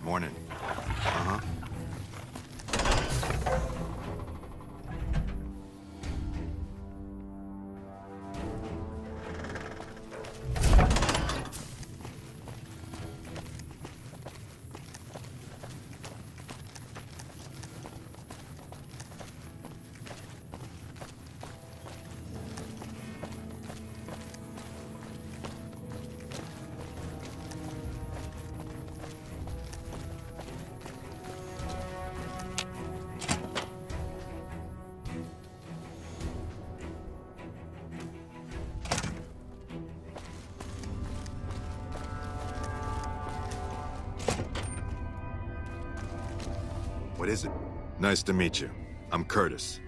Morning. Uh-huh. What is it? Nice to meet you. I'm Curtis.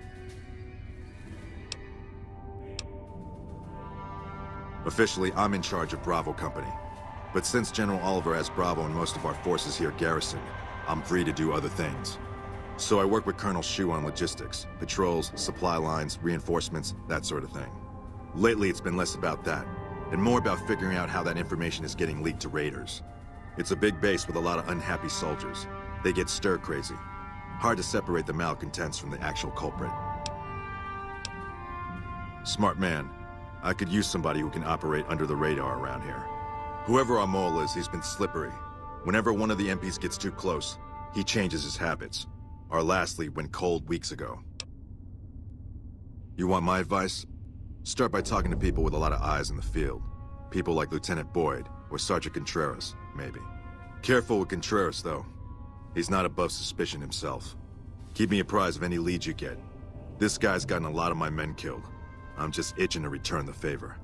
Officially, I'm in charge of Bravo Company. But since General Oliver has Bravo and most of our forces here garrisoned, I'm free to do other things. So I work with Colonel Shu on logistics, patrols, supply lines, reinforcements, that sort of thing. Lately, it's been less about that, and more about figuring out how that information is getting leaked to raiders. It's a big base with a lot of unhappy soldiers. They get stir-crazy. Hard to separate the malcontents from the actual culprit. Smart man. I could use somebody who can operate under the radar around here. Whoever our mole is, he's been slippery. Whenever one of the MPs gets too close, he changes his habits. Our last lead went cold weeks ago. You want my advice? Start by talking to people with a lot of eyes in the field. People like Lieutenant Boyd, or Sergeant Contreras, maybe. Careful with Contreras, though. He's not above suspicion himself. Keep me apprised of any leads you get. This guy's gotten a lot of my men killed. I'm just itching to return the favor.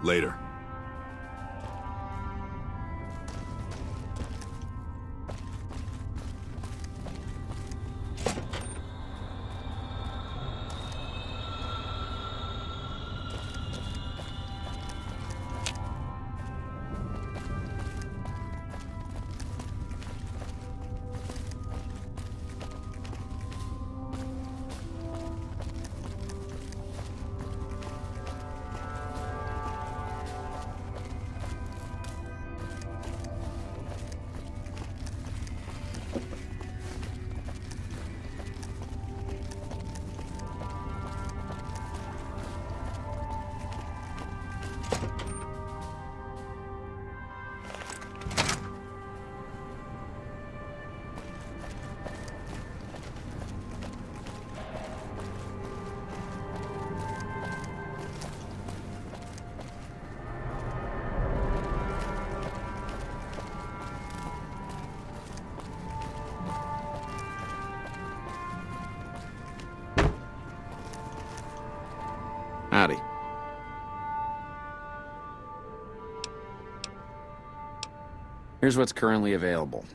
Later. Howdy. Here's what's currently available.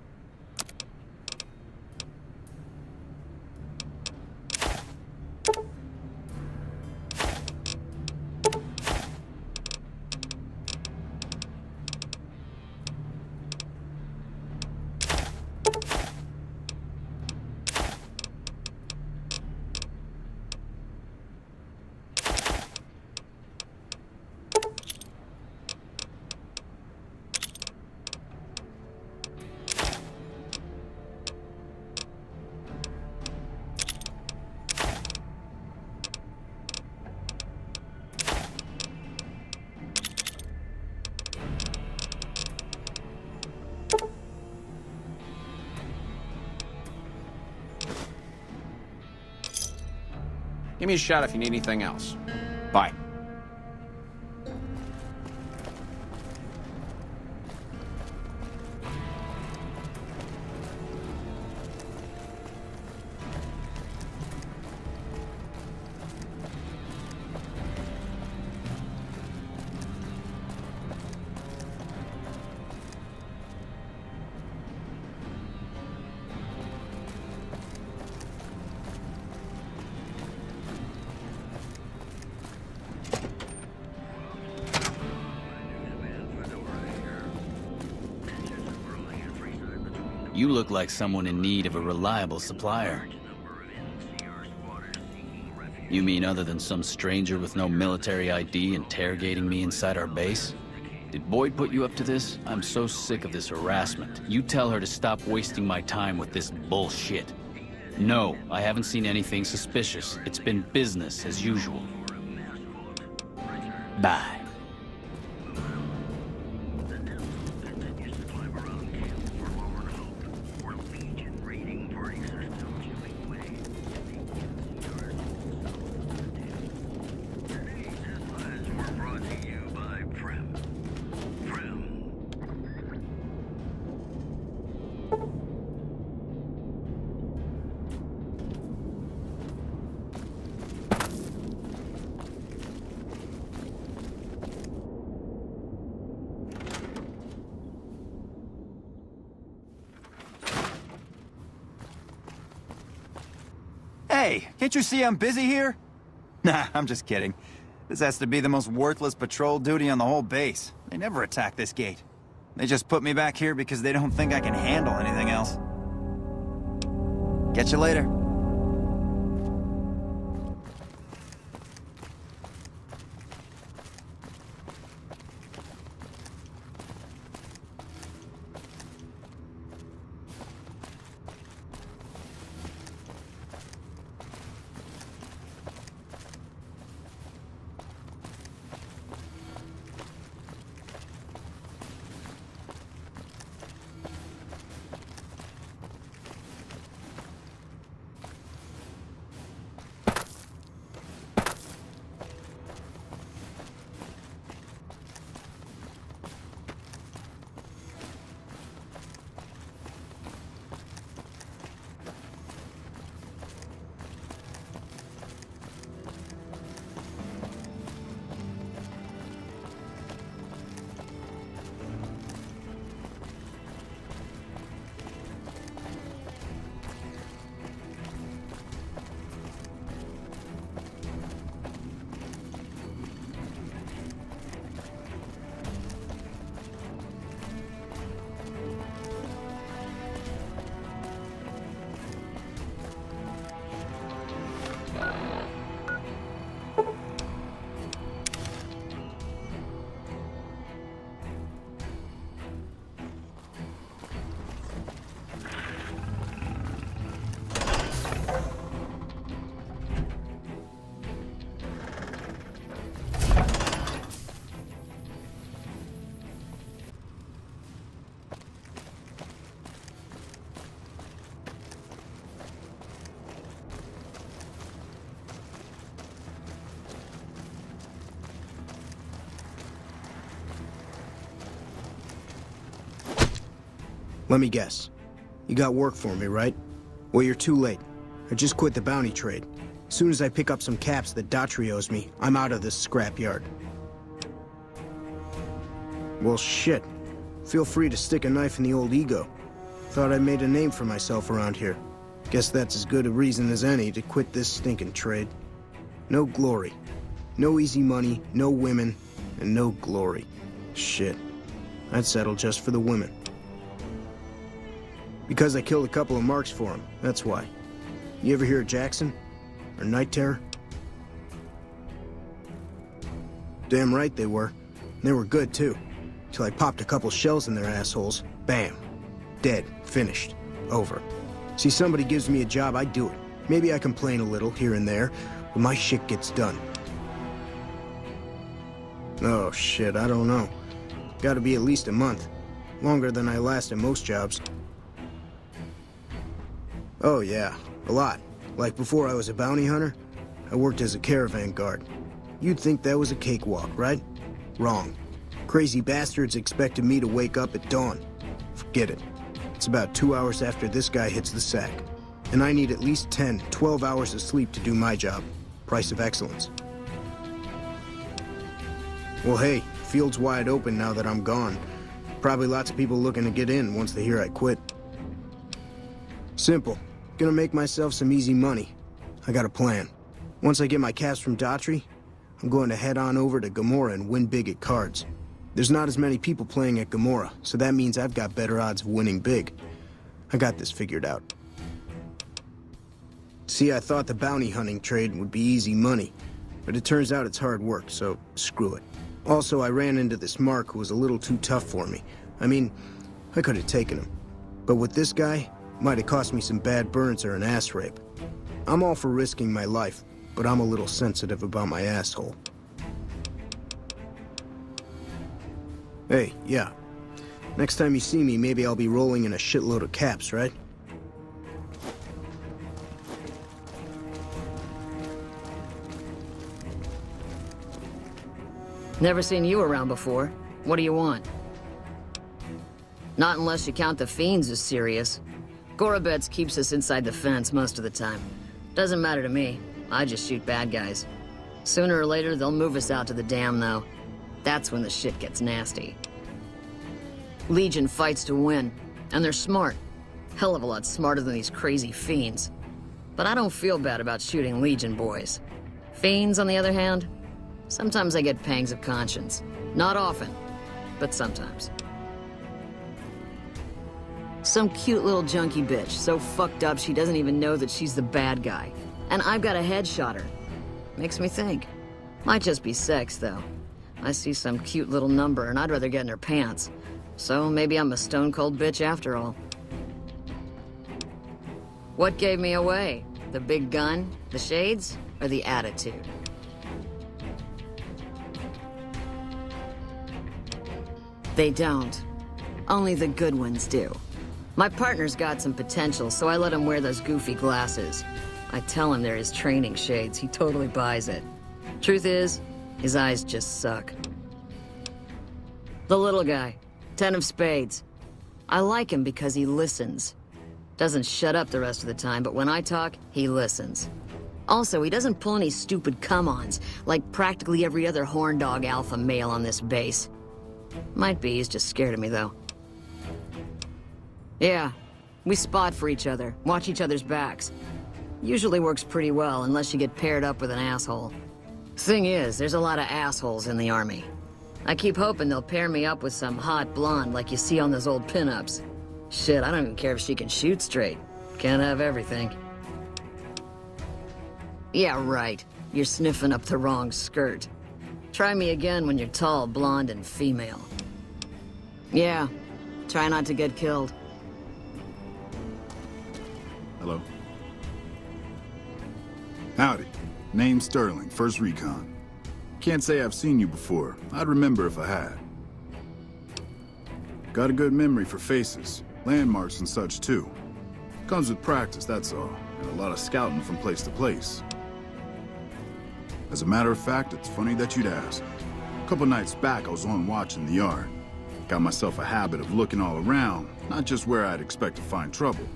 Give me a shout if you need anything else. Bye. You look like someone in need of a reliable supplier. You mean other than some stranger with no military ID interrogating me inside our base? Did Boyd put you up to this? I'm so sick of this harassment. You tell her to stop wasting my time with this bullshit. No, I haven't seen anything suspicious. It's been business as usual. Bye. Hey, can't you see I'm busy here? Nah, I'm just kidding. This has to be the most worthless patrol duty on the whole base. They never attack this gate. They just put me back here because they don't think I can handle anything else. Catch you later. Let me guess. You got work for me, right? Well, you're too late. I just quit the bounty trade. As soon as I pick up some caps that Daughtry owes me, I'm out of this scrapyard. Well, shit. Feel free to stick a knife in the old ego. Thought I made a name for myself around here. Guess that's as good a reason as any to quit this stinking trade. No glory. No easy money, no women, and no glory. Shit. I'd settle just for the women. Because I killed a couple of marks for him, that's why. You ever hear of Jackson? Or Night Terror? Damn right they were. They were good, too. Till I popped a couple shells in their assholes. Bam. Dead. Finished. Over. See, somebody gives me a job, I do it. Maybe I complain a little here and there, but my shit gets done. Oh, shit, I don't know. Gotta be at least a month. Longer than I last at most jobs. Oh yeah, a lot. Like before I was a bounty hunter, I worked as a caravan guard. You'd think that was a cakewalk, right? Wrong. Crazy bastards expected me to wake up at dawn. Forget it. It's about 2 hours after this guy hits the sack. And I need at least 10, 12 hours of sleep to do my job. Price of excellence. Well hey, field's wide open now that I'm gone. Probably lots of people looking to get in once they hear I quit. Simple. Gonna make myself some easy money. I got a plan. Once I get my caps from Daughtry, I'm going to head on over to Gomorrah and win big at cards. There's not as many people playing at Gomorrah, so that means I've got better odds of winning big. I got this figured out. See, I thought the bounty hunting trade would be easy money, but it turns out it's hard work, so screw it. Also, I ran into this Mark who was a little too tough for me. I mean, I could have taken him. But with this guy, might have cost me some bad burns or an ass rape. I'm all for risking my life, but I'm a little sensitive about my asshole. Hey, yeah. Next time you see me, maybe I'll be rolling in a shitload of caps, right? Never seen you around before. What do you want? Not unless you count the fiends as serious. Gorobets keeps us inside the fence most of the time. Doesn't matter to me. I just shoot bad guys. Sooner or later, they'll move us out to the dam, though. That's when the shit gets nasty. Legion fights to win, and they're smart. Hell of a lot smarter than these crazy fiends. But I don't feel bad about shooting Legion boys. Fiends, on the other hand, sometimes I get pangs of conscience. Not often, but sometimes. Some cute little junkie bitch, so fucked up she doesn't even know that she's the bad guy. And I've got a headshot her. Makes me think. Might just be sex, though. I see some cute little number and I'd rather get in her pants. So maybe I'm a stone-cold bitch after all. What gave me away? The big gun, the shades, or the attitude? They don't. Only the good ones do. My partner's got some potential, so I let him wear those goofy glasses. I tell him they're his training shades. He totally buys it. Truth is, his eyes just suck. The little guy. 10 of spades. I like him because he listens. Doesn't shut up the rest of the time, but when I talk, he listens. Also, he doesn't pull any stupid come-ons, like practically every other horn dog alpha male on this base. Might be he's just scared of me, though. Yeah, we spot for each other, watch each other's backs. Usually works pretty well, unless you get paired up with an asshole. Thing is, there's a lot of assholes in the army. I keep hoping they'll pair me up with some hot blonde like you see on those old pinups. Shit, I don't even care if she can shoot straight. Can't have everything. Yeah, right. You're sniffing up the wrong skirt. Try me again when you're tall, blonde, and female. Yeah, try not to get killed. Hello. Howdy. Name's Sterling, 1st Recon. Can't say I've seen you before. I'd remember if I had. Got a good memory for faces, landmarks and such too. Comes with practice, that's all, and a lot of scouting from place to place. As a matter of fact, it's funny that you'd ask. A couple nights back, I was on watch in the yard. Got myself a habit of looking all around, not just where I'd expect to find trouble.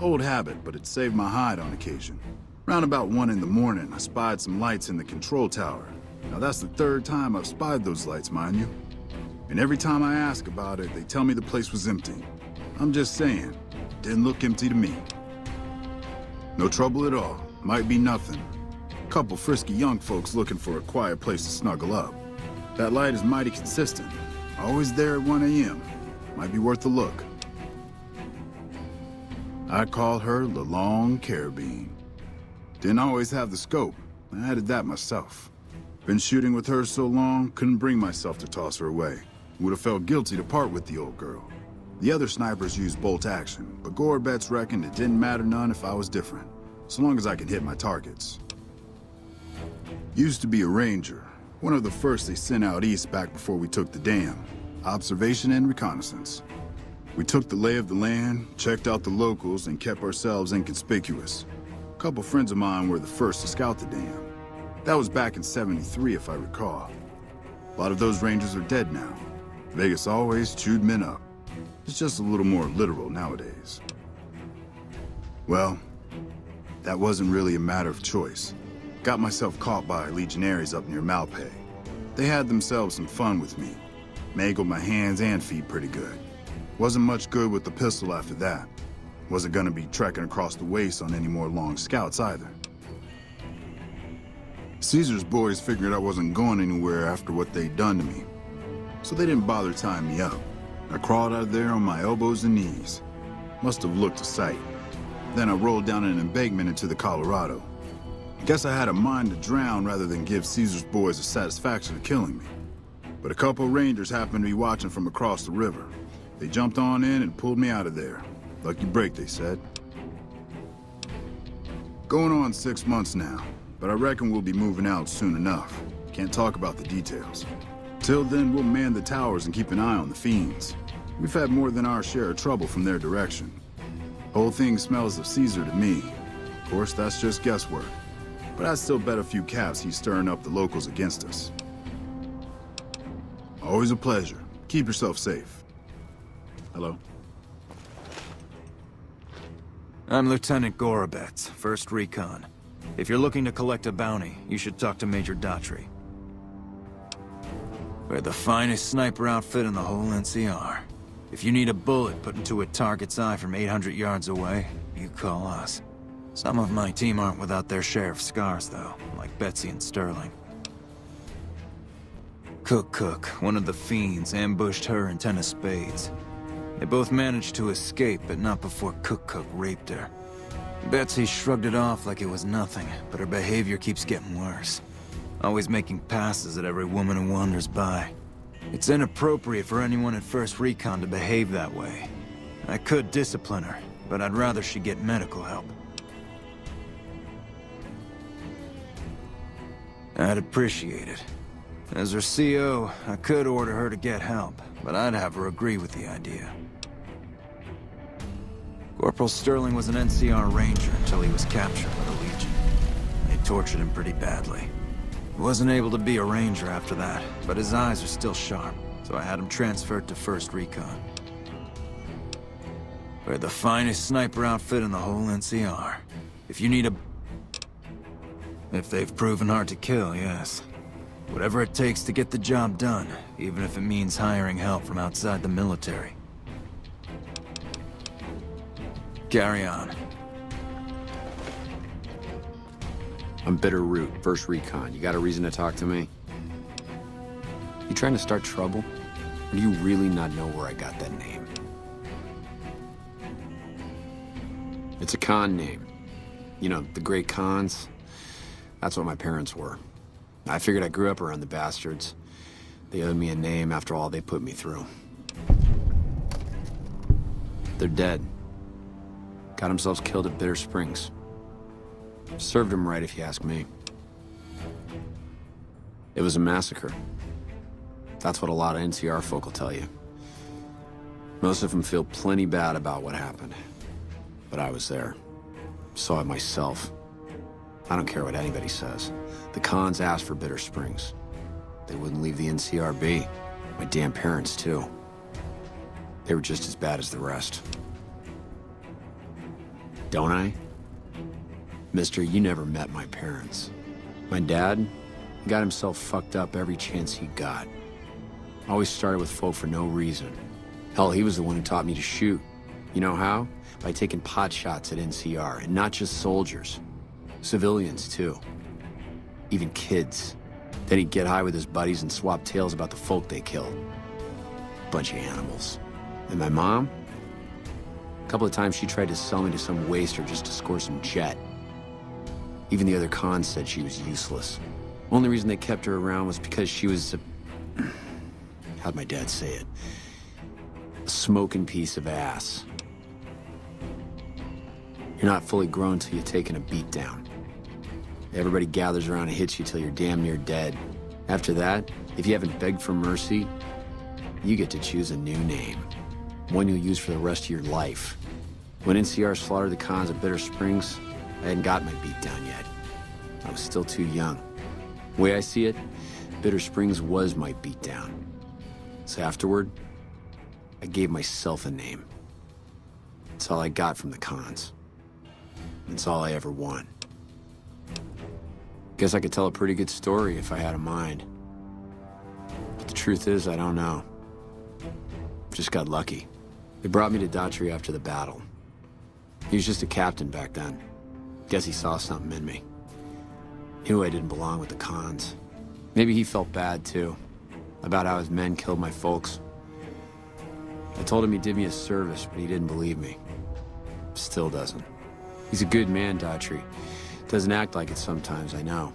Old habit, but it saved my hide on occasion. Round about 1 in the morning, I spied some lights in the control tower. Now that's the 3rd time I've spied those lights, mind you. And every time I ask about it, they tell me the place was empty. I'm just saying, didn't look empty to me. No trouble at all, might be nothing. Couple frisky young folks looking for a quiet place to snuggle up. That light is mighty consistent, always there at 1 a.m. Might be worth a look. I call her the Long Carabine. Didn't always have the scope, I added that myself. Been shooting with her so long, couldn't bring myself to toss her away. Would have felt guilty to part with the old girl. The other snipers used bolt action, but Gorobets reckoned it didn't matter none if I was different, so long as I could hit my targets. Used to be a ranger, one of the first they sent out east back before we took the dam. Observation and reconnaissance. We took the lay of the land, checked out the locals, and kept ourselves inconspicuous. A couple friends of mine were the first to scout the dam. That was back in '73, if I recall. A lot of those rangers are dead now. Vegas always chewed men up. It's just a little more literal nowadays. Well, that wasn't really a matter of choice. Got myself caught by legionaries up near Malpay. They had themselves some fun with me. Mangled my hands and feet pretty good. Wasn't much good with the pistol after that. Wasn't gonna be trekking across the waste on any more long scouts either. Caesar's boys figured I wasn't going anywhere after what they'd done to me. So they didn't bother tying me up. I crawled out of there on my elbows and knees. Must have looked a sight. Then I rolled down an embankment into the Colorado. Guess I had a mind to drown rather than give Caesar's boys the satisfaction of killing me. But a couple rangers happened to be watching from across the river. They jumped on in and pulled me out of there. Lucky break, they said. Going on 6 months now, but I reckon we'll be moving out soon enough. Can't talk about the details. Till then, we'll man the towers and keep an eye on the fiends. We've had more than our share of trouble from their direction. Whole thing smells of Caesar to me. Of course, that's just guesswork. But I'd still bet a few caps he's stirring up the locals against us. Always a pleasure. Keep yourself safe. Hello? I'm Lieutenant Gorobets, 1st Recon. If you're looking to collect a bounty, you should talk to Major Daughtry. We're the finest sniper outfit in the whole NCR. If you need a bullet put into a target's eye from 800 yards away, you call us. Some of my team aren't without their share of scars, though, like Betsy and Sterling. Cook, one of the fiends, ambushed her and 10 of spades. They both managed to escape, but not before Cook raped her. Betsy shrugged it off like it was nothing, but her behavior keeps getting worse. Always making passes at every woman who wanders by. It's inappropriate for anyone at 1st Recon to behave that way. I could discipline her, but I'd rather she get medical help. I'd appreciate it. As her CO, I could order her to get help, but I'd have her agree with the idea. Corporal Sterling was an NCR Ranger until he was captured by the Legion. They tortured him pretty badly. He wasn't able to be a Ranger after that, but his eyes are still sharp, so I had him transferred to 1st Recon. We're the finest sniper outfit in the whole NCR. If you need a... If they've proven hard to kill, yes. Whatever it takes to get the job done, even if it means hiring help from outside the military. Carry on. I'm Bitter Root, 1st Recon. You got a reason to talk to me? You trying to start trouble? Or do you really not know where I got that name? It's a con name. You know, the great cons. That's what my parents were. I figured I grew up around the bastards. They owed me a name after all they put me through. They're dead. Got themselves killed at Bitter Springs. Served them right if you ask me. It was a massacre. That's what a lot of NCR folk will tell you. Most of them feel plenty bad about what happened. But I was there. Saw it myself. I don't care what anybody says. The cons asked for Bitter Springs. They wouldn't leave the NCR be. My damn parents, too. They were just as bad as the rest. Don't I? Mister, you never met my parents. My dad got himself fucked up every chance he got. Always started with folk for no reason. Hell, he was the one who taught me to shoot. You know how? By taking pot shots at NCR, and not just soldiers. Civilians, too. Even kids. Then he'd get high with his buddies and swap tales about the folk they killed. Bunch of animals. And my mom? A couple of times she tried to sell me to some waster just to score some jet. Even the other cons said she was useless. Only reason they kept her around was because she was a... How'd my dad say it? A smoking piece of ass. You're not fully grown till you've taken a beat down. Everybody gathers around and hits you till you're damn near dead. After that, if you haven't begged for mercy, you get to choose a new name. One you'll use for the rest of your life. When NCR slaughtered the cons at Bitter Springs, I hadn't got my beat down yet. I was still too young. The way I see it, Bitter Springs was my beat down. So afterward, I gave myself a name. It's all I got from the cons. It's all I ever want. Guess I could tell a pretty good story if I had a mind. But the truth is, I don't know. Just got lucky. They brought me to Daughtry after the battle. He was just a captain back then. Guess he saw something in me. Knew I didn't belong with the cons. Maybe he felt bad, too. About how his men killed my folks. I told him he did me a service, but he didn't believe me. Still doesn't. He's a good man, Daughtry. Doesn't act like it sometimes, I know.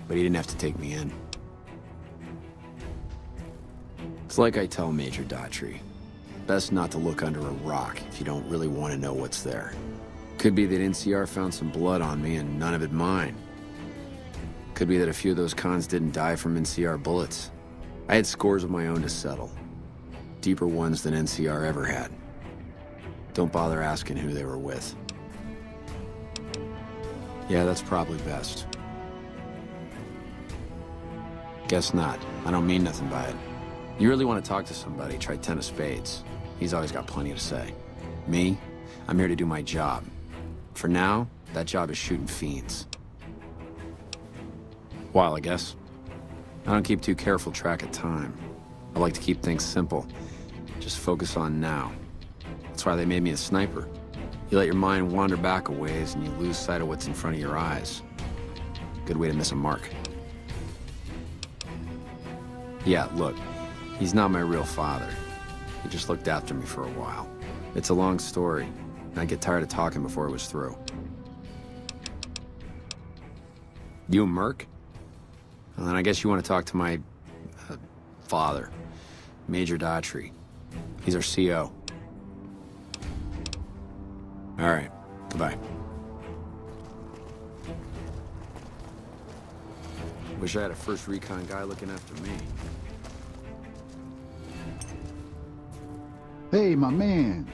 But he didn't have to take me in. It's like I tell Major Daughtry. Best not to look under a rock if you don't really want to know what's there. Could be that NCR found some blood on me and none of it mine. Could be that a few of those cons didn't die from NCR bullets. I had scores of my own to settle. Deeper ones than NCR ever had. Don't bother asking who they were with. Yeah, that's probably best. Guess not. I don't mean nothing by it. You really want to talk to somebody, try 10 of spades. He's always got plenty to say. Me? I'm here to do my job. For now, that job is shooting fiends. While, I guess. I don't keep too careful track of time. I like to keep things simple. Just focus on now. That's why they made me a sniper. You let your mind wander back a ways and you lose sight of what's in front of your eyes. Good way to miss a mark. Yeah, look, he's not my real father. He just looked after me for a while. It's a long story, and I'd get tired of talking before it was through. You a merc? Well, then I guess you want to talk to my... father, Major Daughtry. He's our CO. All right, goodbye. Wish I had a first recon guy looking after me. Hey, my man.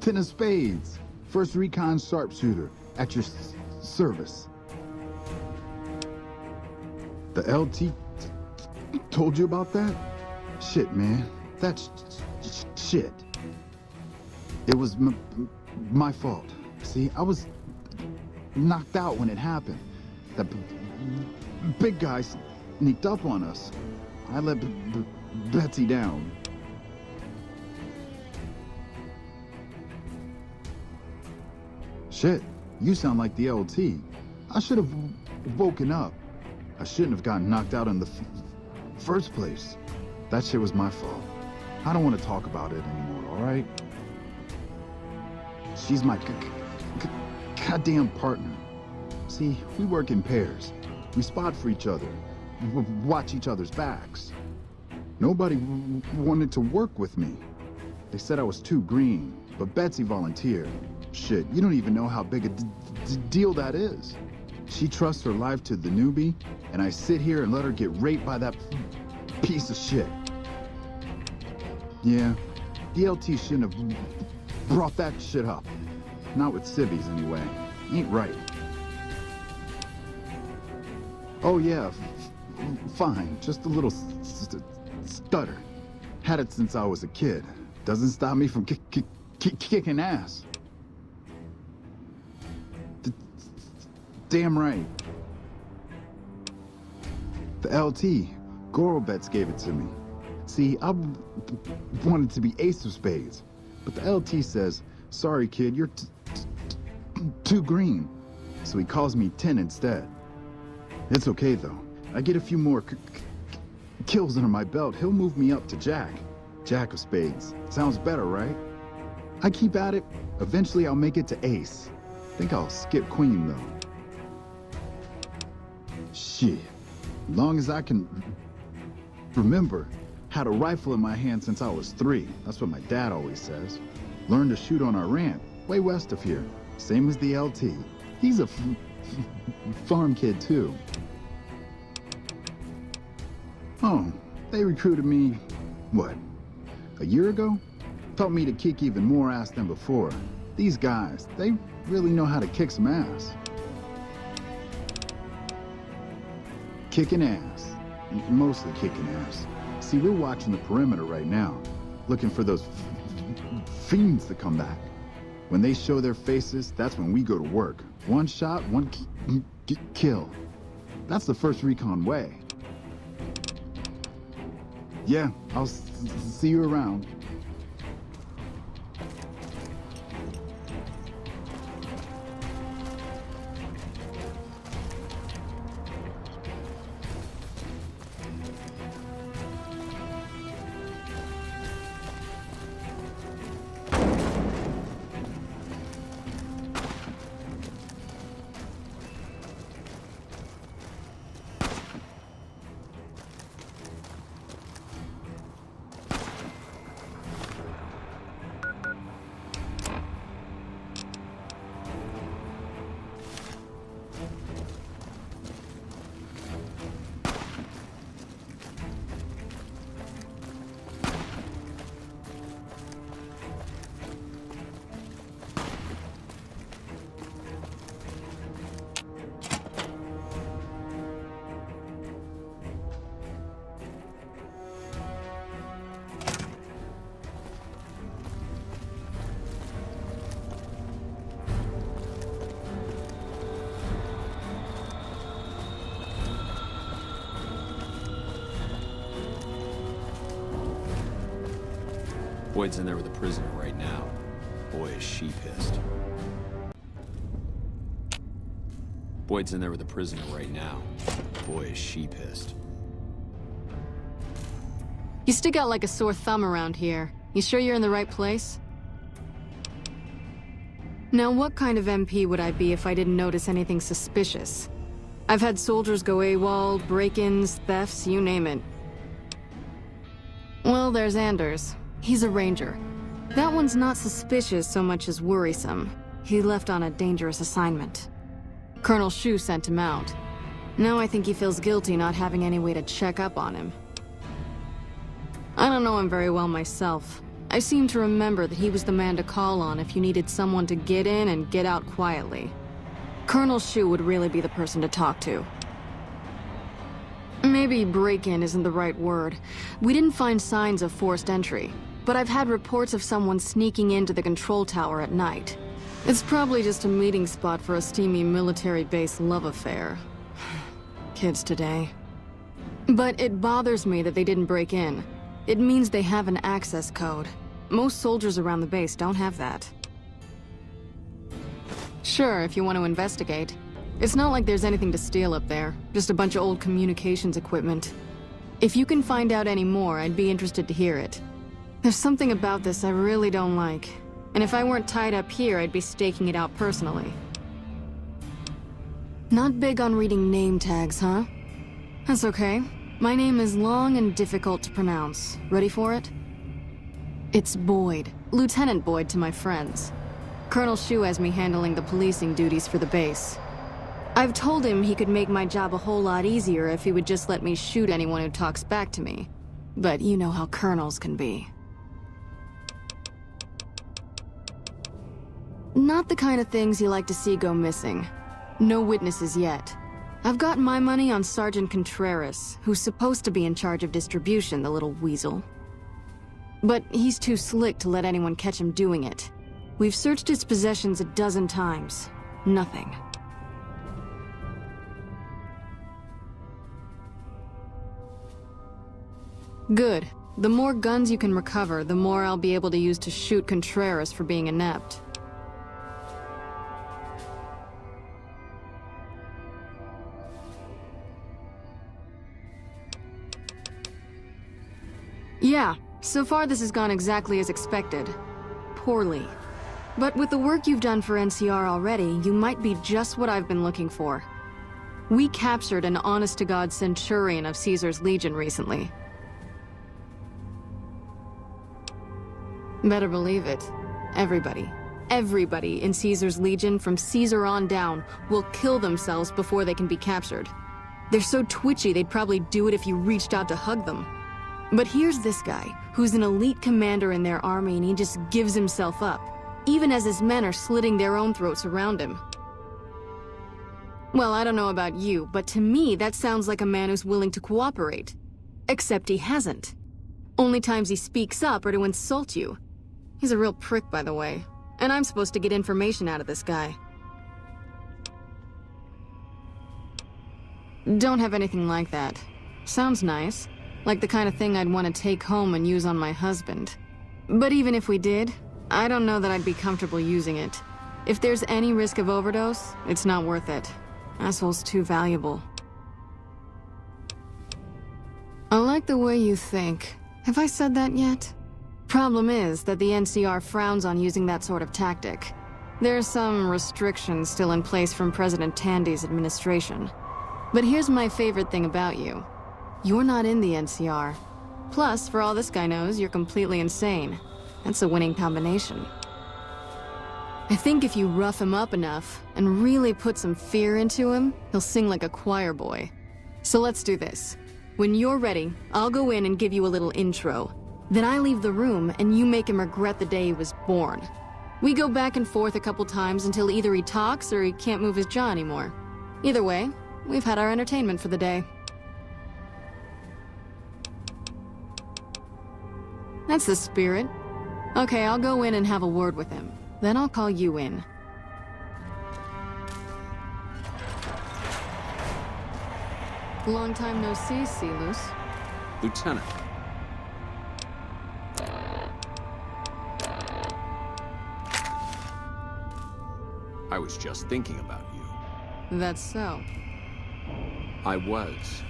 10 of spades. First recon sharpshooter. At your service. The LT told you about that? Shit, man. That's shit. It was my fault. See, I was knocked out when it happened. The big guy sneaked up on us. I let Betsy down. Shit, you sound like the LT. I should have woken up. I shouldn't have gotten knocked out in the first place. That shit was my fault. I don't want to talk about it anymore, all right? She's my goddamn partner. See, we work in pairs. We spot for each other. Watch each other's backs. Nobody wanted to work with me. They said I was too green, but Betsy volunteered. Shit, you don't even know how big a deal that is. She trusts her life to the newbie, and I sit here and let her get raped by that piece of shit. Yeah, the LT shouldn't have brought that shit up. Not with civvies, anyway. Ain't right. Oh yeah, fine. Just a little stutter. Had it since I was a kid. Doesn't stop me from kicking ass. Damn right. The LT, Gorobets gave it to me. See, I wanted to be ace of spades, but the LT says, sorry kid, you're too green. So he calls me 10 instead. It's okay though. I get a few more kills under my belt, he'll move me up to Jack. Jack of spades. Sounds better, right? I keep at it. Eventually I'll make it to ace. Think I'll skip queen though. Shit. As long as I can remember, had a rifle in my hand since I was 3. That's what my dad always says. Learned to shoot on our ramp, way west of here. Same as the LT. He's a farm kid too. Oh, they recruited me, what, a year ago? Taught me to kick even more ass than before. These guys, they really know how to kick some ass. Kicking ass. Mostly kicking ass. See, we're watching the perimeter right now, looking for those fiends to come back. When they show their faces, that's when we go to work. One shot, one kill. That's the first recon way. Yeah, I'll see you around. Boyd's in there with a prisoner right now. Boy, is she pissed. Boyd's in there with a prisoner right now. Boy, is she pissed. You stick out like a sore thumb around here. You sure you're in the right place? Now, what kind of MP would I be if I didn't notice anything suspicious? I've had soldiers go AWOL, break-ins, thefts, you name it. Well, there's Anders. He's a ranger. That one's not suspicious so much as worrisome. He left on a dangerous assignment. Colonel Shu sent him out. Now I think he feels guilty not having any way to check up on him. I don't know him very well myself. I seem to remember that he was the man to call on if you needed someone to get in and get out quietly. Colonel Shu would really be the person to talk to. Maybe break-in isn't the right word. We didn't find signs of forced entry, but I've had reports of someone sneaking into the control tower at night. It's probably just a meeting spot for a steamy military base love affair. Kids today. But it bothers me that they didn't break in. It means they have an access code. Most soldiers around the base don't have that. Sure, if you want to investigate. It's not like there's anything to steal up there, just a bunch of old communications equipment. If you can find out any more, I'd be interested to hear it. There's something about this I really don't like, and if I weren't tied up here, I'd be staking it out personally. Not big on reading name tags, huh? That's okay. My name is long and difficult to pronounce. Ready for it? It's Boyd. Lieutenant Boyd to my friends. Colonel Shu has me handling the policing duties for the base. I've told him he could make my job a whole lot easier if he would just let me shoot anyone who talks back to me. But you know how colonels can be. Not the kind of things you like to see go missing. No witnesses yet. I've got my money on Sergeant Contreras, who's supposed to be in charge of distribution, the little weasel. But he's too slick to let anyone catch him doing it. We've searched his possessions a dozen times. Nothing. Good. The more guns you can recover, the more I'll be able to use to shoot Contreras for being inept. Yeah, so far this has gone exactly as expected. Poorly. But with the work you've done for NCR already, you might be just what I've been looking for. We captured an honest-to-God Centurion of Caesar's Legion recently. Better believe it. Everybody in Caesar's Legion from Caesar on down will kill themselves before they can be captured. They're so twitchy they'd probably do it if you reached out to hug them. But here's this guy, who's an elite commander in their army, and he just gives himself up, even as his men are slitting their own throats around him. Well, I don't know about you, but to me that sounds like a man who's willing to cooperate. Except he hasn't. Only times he speaks up are to insult you. He's a real prick, by the way, and I'm supposed to get information out of this guy. Don't have anything like that. Sounds nice. Like the kind of thing I'd want to take home and use on my husband. But even if we did, I don't know that I'd be comfortable using it. If there's any risk of overdose, it's not worth it. Asshole's too valuable. I like the way you think. Have I said that yet? Problem is that the NCR frowns on using that sort of tactic. There's some restrictions still in place from President Tandy's administration. But here's my favorite thing about you. You're not in the NCR. Plus, for all this guy knows, you're completely insane. That's a winning combination. I think if you rough him up enough, and really put some fear into him, he'll sing like a choir boy. So let's do this. When you're ready, I'll go in and give you a little intro. Then I leave the room, and you make him regret the day he was born. We go back and forth a couple times until either he talks or he can't move his jaw anymore. Either way, we've had our entertainment for the day. That's the spirit. Okay, I'll go in and have a word with him. Then I'll call you in. Long time no see, Celus. Lieutenant. was just thinking about you. That's so. I was.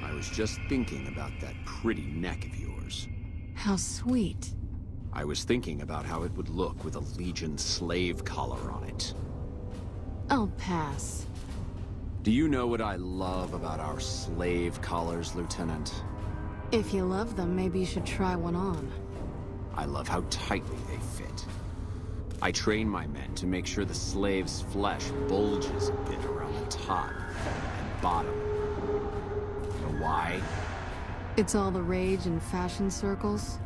I was just thinking about that pretty neck of yours. How sweet. I was thinking about how it would look with a Legion slave collar on it. I'll pass. Do you know what I love about our slave collars, Lieutenant? If you love them, maybe you should try one on. I love how tightly they fit. I train my men to make sure the slave's flesh bulges a bit around the top and bottom. You know why? It's all the rage in fashion circles?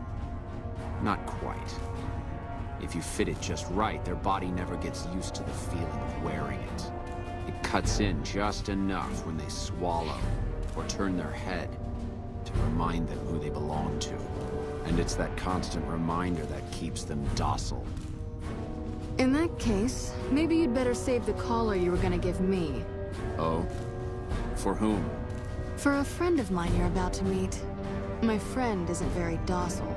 Not quite. If you fit it just right, their body never gets used to the feeling of wearing it. It cuts in just enough when they swallow or turn their head to remind them who they belong to. And it's that constant reminder that keeps them docile. In that case, maybe you'd better save the collar you were gonna give me. Oh? For whom? For a friend of mine you're about to meet. My friend isn't very docile.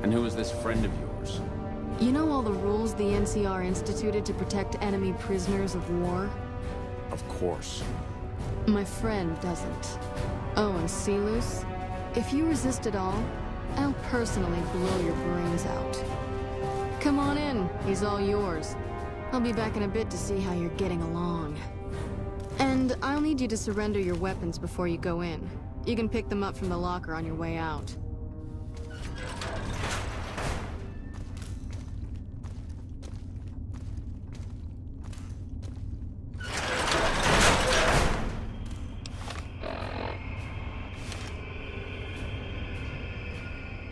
And who is this friend of yours? You know all the rules the NCR instituted to protect enemy prisoners of war? Of course. My friend doesn't. Oh, and Silus? If you resist at all, I'll personally blow your brains out. Come on in, he's all yours. I'll be back in a bit to see how you're getting along. And I'll need you to surrender your weapons before you go in. You can pick them up from the locker on your way out.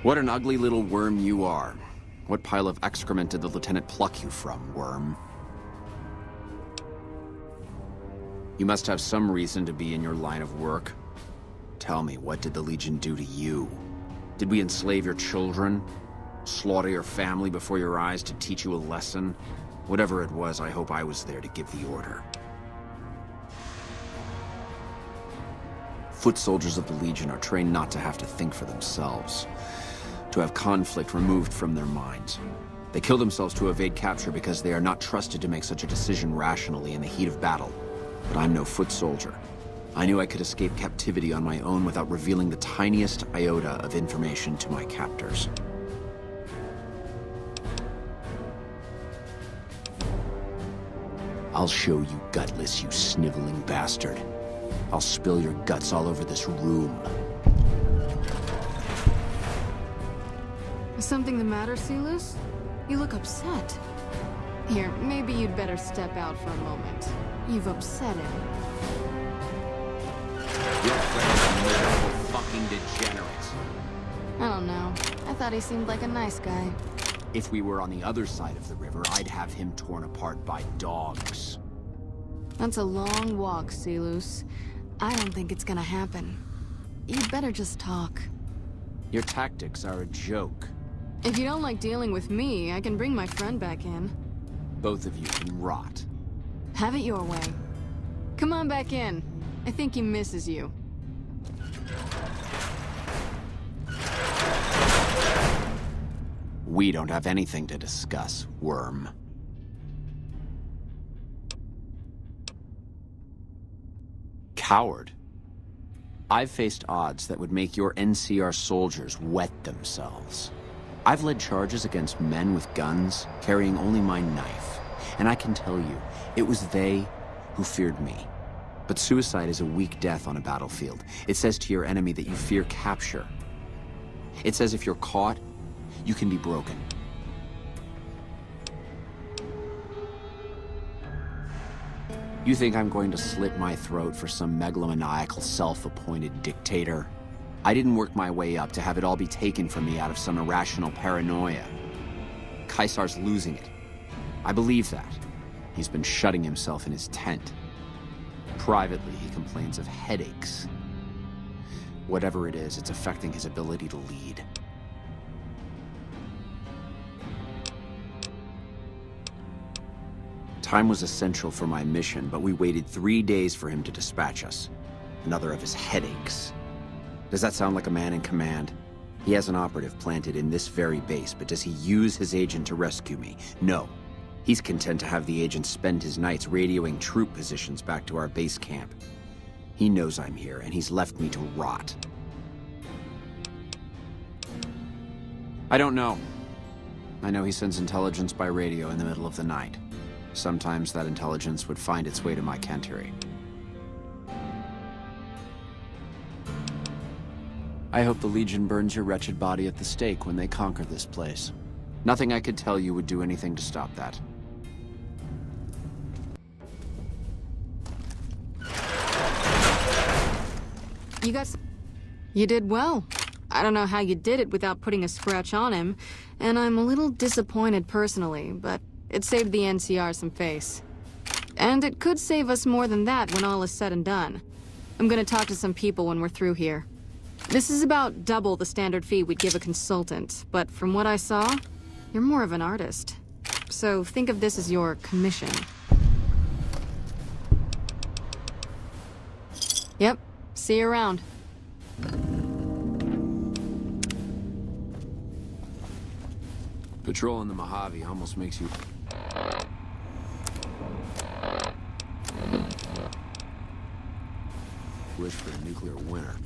What an ugly little worm you are. What pile of excrement did the lieutenant pluck you from, worm? You must have some reason to be in your line of work. Tell me, what did the Legion do to you? Did we enslave your children? Slaughter your family before your eyes to teach you a lesson? Whatever it was, I hope I was there to give the order. Foot soldiers of the Legion are trained not to have to think for themselves, to have conflict removed from their minds. They kill themselves to evade capture because they are not trusted to make such a decision rationally in the heat of battle. But I'm no foot soldier. I knew I could escape captivity on my own without revealing the tiniest iota of information to my captors. I'll show you gutless, you sniveling bastard. I'll spill your guts all over this room. Is something the matter, Silus? You look upset. Here, maybe you'd better step out for a moment. You've upset him. Your friend's a miserable fucking degenerate. I don't know. I thought he seemed like a nice guy. If we were on the other side of the river, I'd have him torn apart by dogs. That's a long walk, Silus. I don't think it's gonna happen. You'd better just talk. Your tactics are a joke. If you don't like dealing with me, I can bring my friend back in. Both of you can rot. Have it your way. Come on back in. I think he misses you. We don't have anything to discuss, worm. Coward. I've faced odds that would make your NCR soldiers wet themselves. I've led charges against men with guns, carrying only my knife. And I can tell you, it was they who feared me. But suicide is a weak death on a battlefield. It says to your enemy that you fear capture. It says if you're caught, you can be broken. You think I'm going to slit my throat for some megalomaniacal self-appointed dictator? I didn't work my way up to have it all be taken from me out of some irrational paranoia. Caesar's losing it. I believe that. He's been shutting himself in his tent. Privately, he complains of headaches. Whatever it is, it's affecting his ability to lead. Time was essential for my mission, but we waited 3 days for him to dispatch us. Another of his headaches. Does that sound like a man in command? He has an operative planted in this very base, but does he use his agent to rescue me? No. He's content to have the agent spend his nights radioing troop positions back to our base camp. He knows I'm here, and he's left me to rot. I don't know. I know he sends intelligence by radio in the middle of the night. Sometimes that intelligence would find its way to my Canteri. I hope the Legion burns your wretched body at the stake when they conquer this place. Nothing I could tell you would do anything to stop that. You did well. I don't know how you did it without putting a scratch on him, and I'm a little disappointed personally, but it saved the NCR some face. And it could save us more than that when all is said and done. I'm gonna talk to some people when we're through here. This is about double the standard fee we'd give a consultant, but from what I saw, you're more of an artist. So think of this as your commission. Yep, see you around. Patrolling the Mojave almost makes you... wish for a nuclear winter.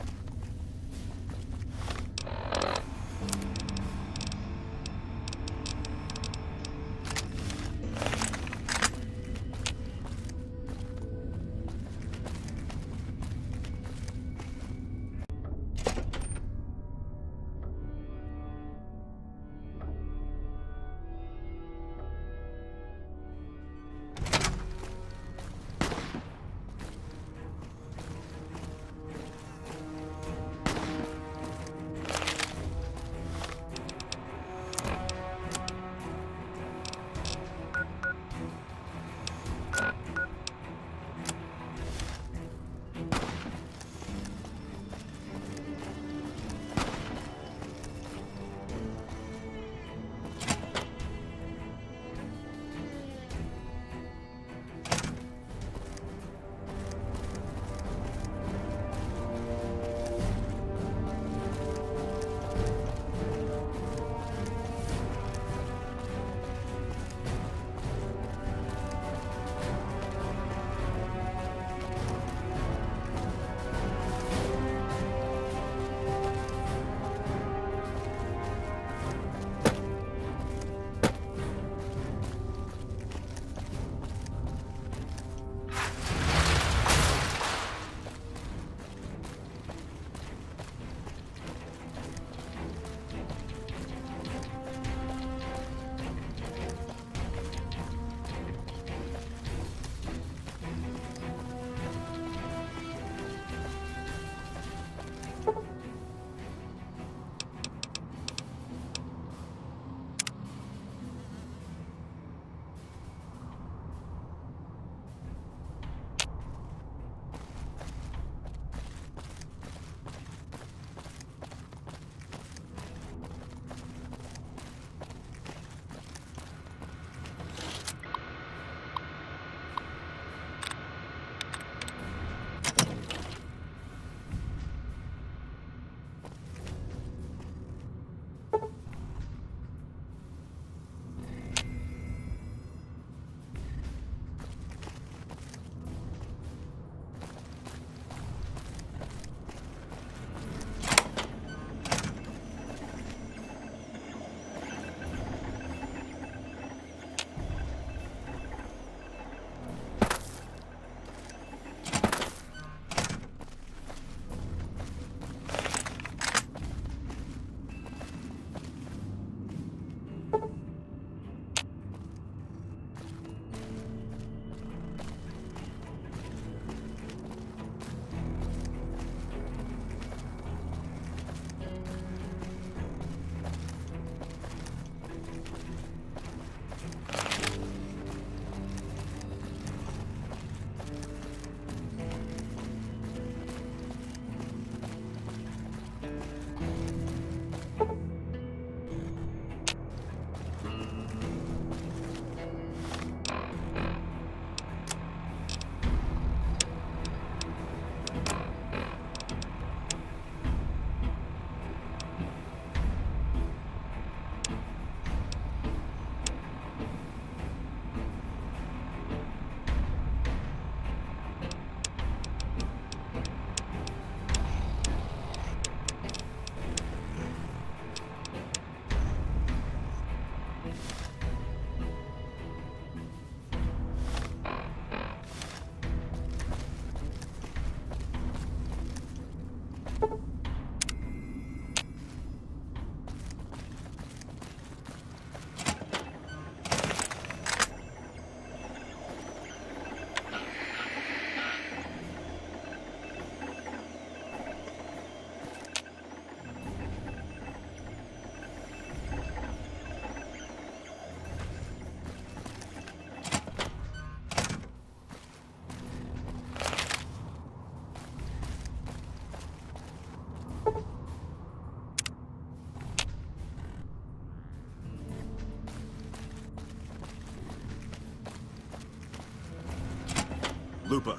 Lupa,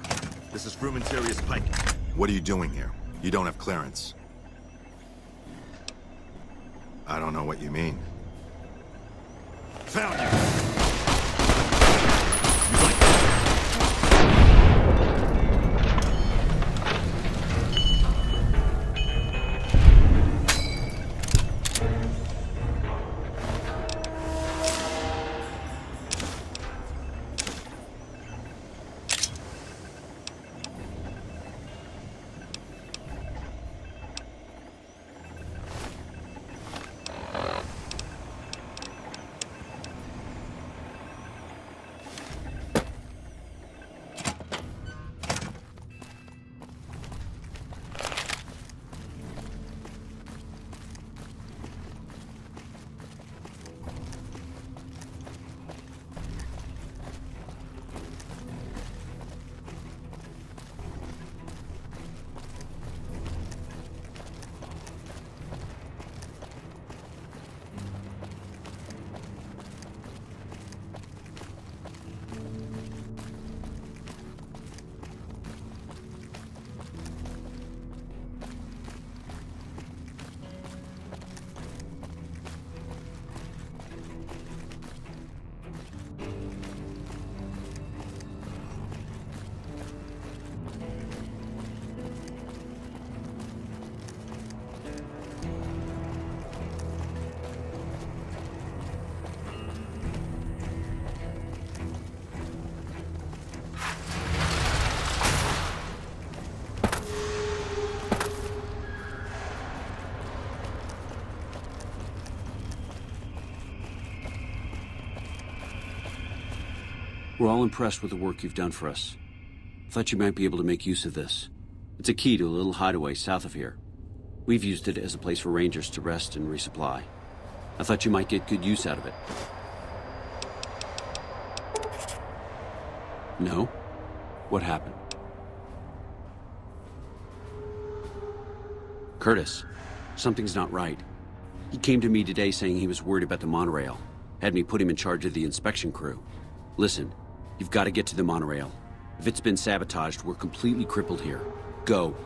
this is Frumentarius Pike. What are you doing here? You don't have clearance. I don't know what you mean. Found you! We're all impressed with the work you've done for us. Thought you might be able to make use of this. It's a key to a little hideaway south of here. We've used it as a place for rangers to rest and resupply. I thought you might get good use out of it. No? What happened? Curtis, something's not right. He came to me today saying he was worried about the monorail. Had me put him in charge of the inspection crew. Listen, you've got to get to the monorail. If it's been sabotaged, we're completely crippled here. Go.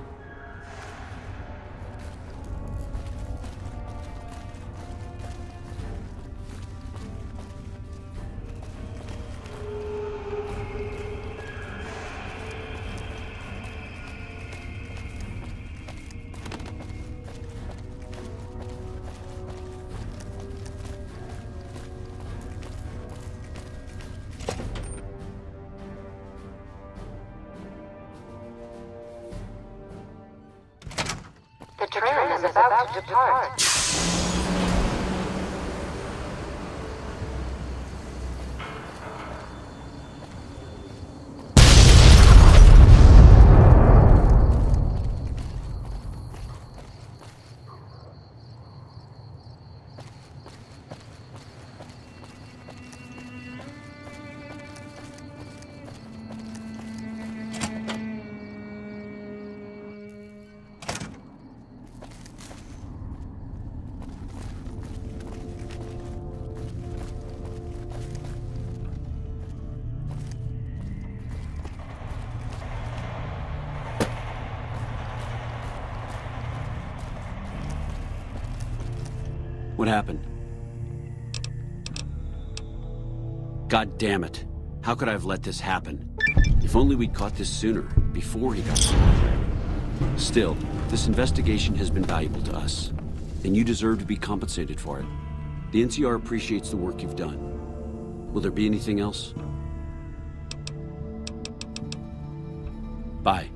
The train is about to depart. What happened? God damn it. How could I have let this happen? If only we'd caught this sooner, before he got caught. Still, this investigation has been valuable to us, and you deserve to be compensated for it. The NCR appreciates the work you've done. Will there be anything else? Bye.